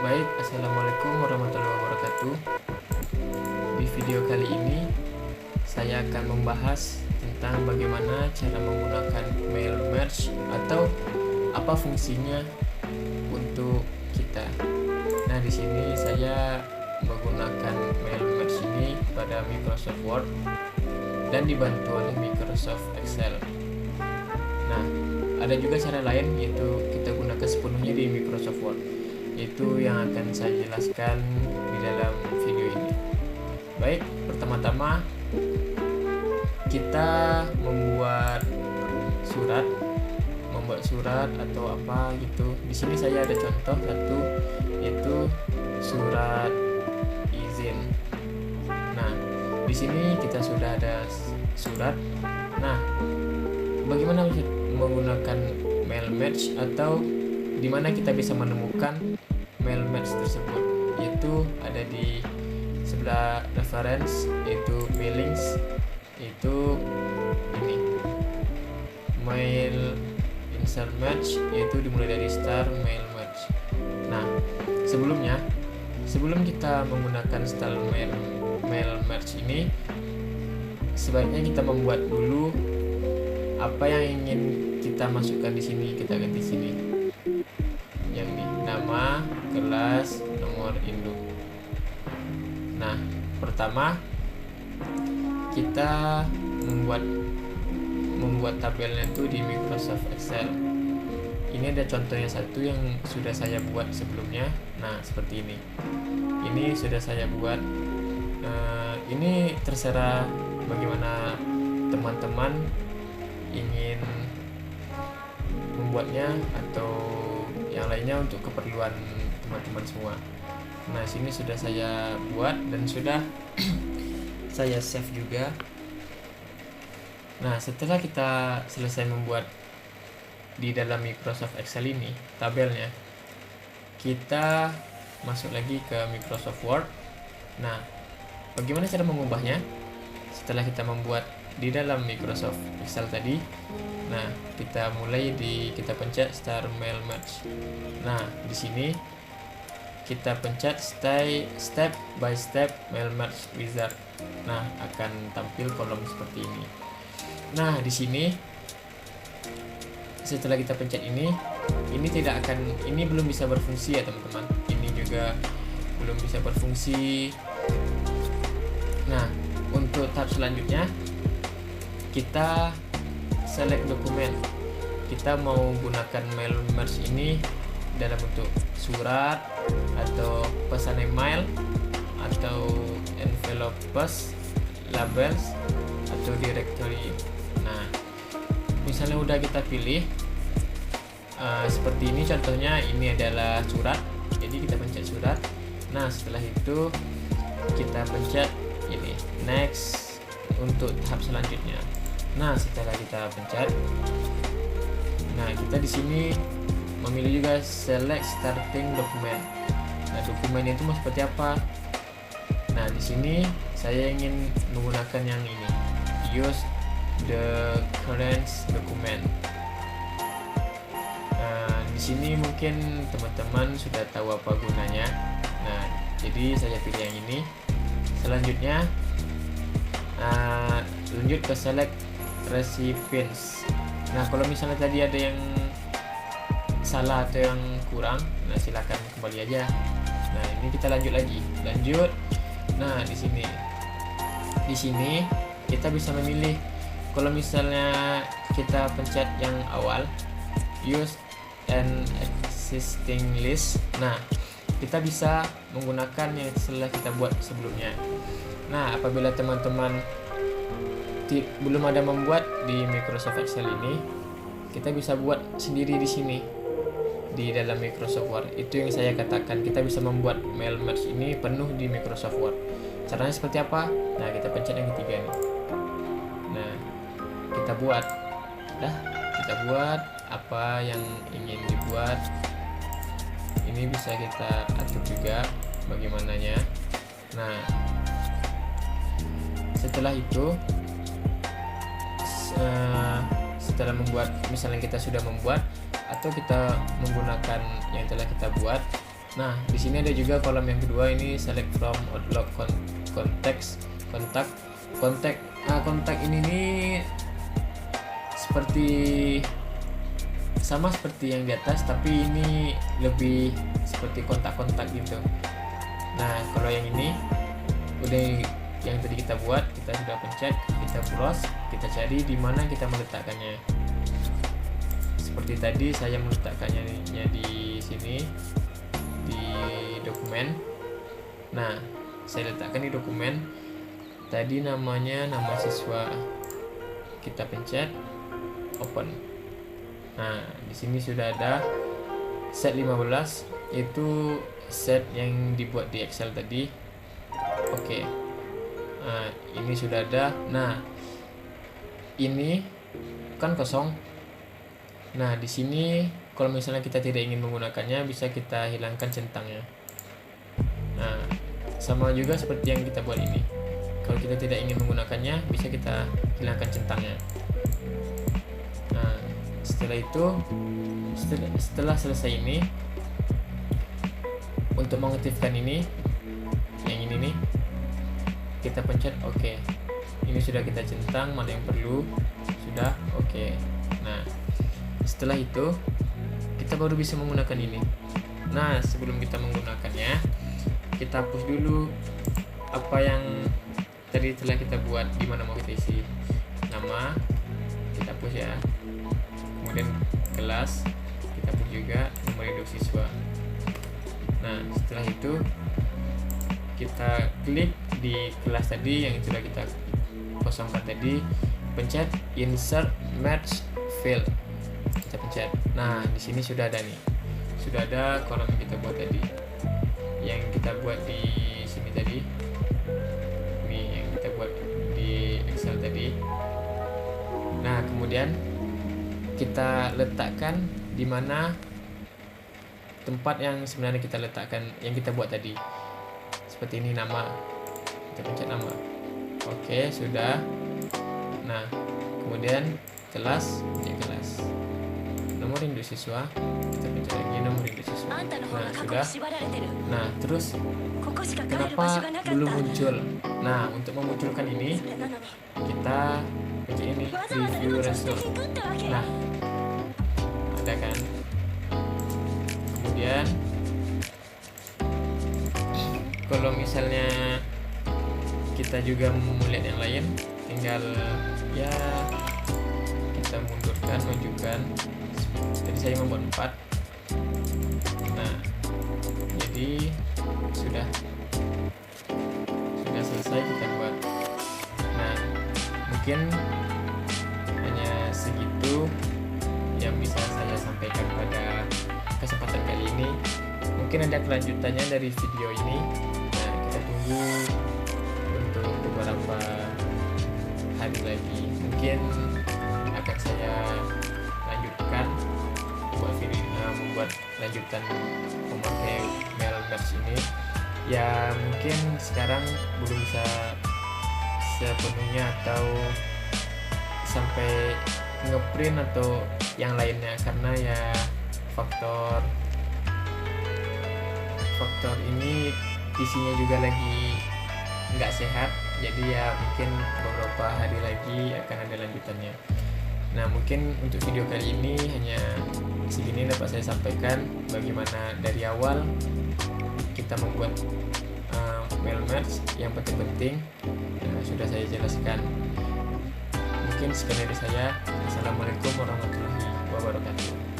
Baik, assalamualaikum warahmatullahi wabarakatuh. Di video kali ini saya akan membahas tentang bagaimana cara menggunakan mail merge atau apa fungsinya untuk kita. Nah, di sini saya menggunakan mail merge ini pada Microsoft Word dan dibantu oleh Microsoft Excel. Nah, ada juga cara lain, yaitu kita gunakan sepenuhnya di Microsoft Word. Itu yang akan saya jelaskan di dalam video ini. Baik, pertama-tama kita membuat surat atau apa gitu. Di sini saya ada contoh satu, yaitu surat izin. Nah, di sini kita sudah ada surat. Nah, bagaimana menggunakan mail merge atau di mana kita bisa menemukan mail merge tersebut, yaitu ada di sebelah reference, yaitu mailings, yaitu ini mail insert merge, yaitu dimulai dari start mail merge. Nah, sebelum kita menggunakan start mail merge ini, sebaiknya kita membuat dulu apa yang ingin kita masukkan di sini. Kita ganti sini yang ini, nama, kelas, nomor induk. Nah, pertama kita membuat tabelnya itu di Microsoft Excel. Ini ada contohnya satu yang sudah saya buat sebelumnya. Nah, seperti ini. Ini sudah saya buat. Ini terserah bagaimana teman-teman ingin membuatnya atau yang lainnya untuk keperluan teman-teman semua. Nah, sini sudah saya buat dan sudah saya save juga. Nah, setelah kita selesai membuat di dalam Microsoft Excel ini tabelnya, kita masuk lagi ke Microsoft Word. Nah, bagaimana cara mengubahnya? Setelah kita membuat di dalam Microsoft Excel tadi, nah, kita pencet Start Mail Merge. Nah, di sini kita pencet Step by Step Mail Merge Wizard. Nah, akan tampil kolom seperti ini. Nah, di sini setelah kita pencet ini belum bisa berfungsi ya teman-teman. Ini juga belum bisa berfungsi. Nah, untuk tahap selanjutnya kita select dokumen. Kita mau gunakan mail merge ini dalam bentuk surat atau pesan email atau envelope post, labels atau directory. Nah, misalnya udah kita pilih seperti ini contohnya, ini adalah surat. Jadi kita pencet surat. Nah, setelah itu kita pencet ini next untuk tahap selanjutnya. Nah, setelah kita pencet, nah, kita di sini memilih juga select starting document. Nah, dokumen itu mau seperti apa? Nah, di sini saya ingin menggunakan yang ini, use the current document. Nah, di sini mungkin teman-teman sudah tahu apa gunanya. Nah, jadi saya pilih yang ini. Selanjutnya lanjut ke select recipients. Nah, kalau misalnya tadi ada yang salah atau yang kurang, nah silakan kembali aja. Nah, ini kita lanjut lagi. Nah, di sini kita bisa memilih. Kalau misalnya kita pencet yang awal, use an existing list. Nah, kita bisa menggunakan yang setelah kita buat sebelumnya. Nah, apabila teman-teman belum ada membuat di Microsoft Excel ini, kita bisa buat sendiri di sini di dalam Microsoft Word. Itu yang saya katakan, kita bisa membuat mail merge ini penuh di Microsoft Word. Caranya seperti apa? Nah, kita pencet yang ketiga nih. Nah, kita buat apa yang ingin dibuat. Ini bisa kita atur juga bagaimananya. Nah, setelah itu setelah membuat, misalnya kita sudah membuat atau kita menggunakan yang telah kita buat, Nah, di sini ada juga kolom yang kedua, ini select from Outlook contact. Kontak ini nih sama seperti yang di atas, tapi ini lebih seperti kontak-kontak gitu. Nah, kalau yang ini udah yang tadi kita buat, kita sudah pencet, kita browse, kita cari di mana kita meletakkannya. Seperti tadi saya meletakkannya di sini di dokumen. Nah, saya letakkan di dokumen. Tadi namanya nama siswa. Kita pencet open. Nah, di sini sudah ada set 15, itu set yang dibuat di Excel tadi. Oke. Nah, ini sudah ada. Nah, ini kan kosong. Nah, di sini kalau misalnya kita tidak ingin menggunakannya, bisa kita hilangkan centangnya. Nah, sama juga seperti yang kita buat ini. Kalau kita tidak ingin menggunakannya, bisa kita hilangkan centangnya. Nah, setelah selesai ini, untuk mengaktifkan ini, yang ini nih, kita pencet OK. Ini sudah kita centang mana yang perlu, sudah OK. Nah, setelah itu kita baru bisa menggunakan ini. Nah, sebelum kita menggunakannya, kita hapus dulu apa yang tadi telah kita buat, di mana mau kita isi nama, kita hapus ya. Kemudian kelas, kita hapus juga, nomor induk siswa. Nah, setelah itu kita klik di kelas tadi yang sudah kita kosongkan tadi, pencet insert match field, kita pencet. Nah, di sini sudah ada nih, sudah ada kolom yang kita buat tadi, yang kita buat di sini tadi, ini yang kita buat di Excel tadi. Nah, kemudian kita letakkan di mana tempat yang sebenarnya kita letakkan, yang kita buat tadi. Seperti ini, nama, kita pencet nama. Oke, sudah. Nah, kemudian kelas, ini kelas, nomor induk siswa, kita pencet lagi nomor induk siswa. Nah, sudah. Nah, terus kenapa belum muncul? Nah, untuk memunculkan ini, kita pencet ini, review result. Nah, ada kan? Kemudian kalau misalnya kita juga mau melihat yang lain, tinggal ya kita mundurkan, majukan. Jadi saya membuat 4. Nah, jadi sudah selesai kita buat. Nah, mungkin hanya segitu yang bisa saya sampaikan pada kesempatan kali ini. Mungkin ada kelanjutannya dari video ini. Nah, kita tunggu untuk beberapa hari lagi. Mungkin akan saya lanjutkan membuat lanjutan memakai mail merge ini. Ya, mungkin sekarang belum bisa sepenuhnya atau sampai ngeprint atau yang lainnya, karena ya faktor ini isinya juga lagi nggak sehat. Jadi ya mungkin beberapa hari lagi akan ada lanjutannya. Nah, mungkin untuk video kali ini hanya segini dapat saya sampaikan, bagaimana dari awal kita membuat mail merge yang penting-penting. Sudah saya jelaskan. Mungkin sekian dari saya. Assalamualaikum warahmatullahi wabarakatuh.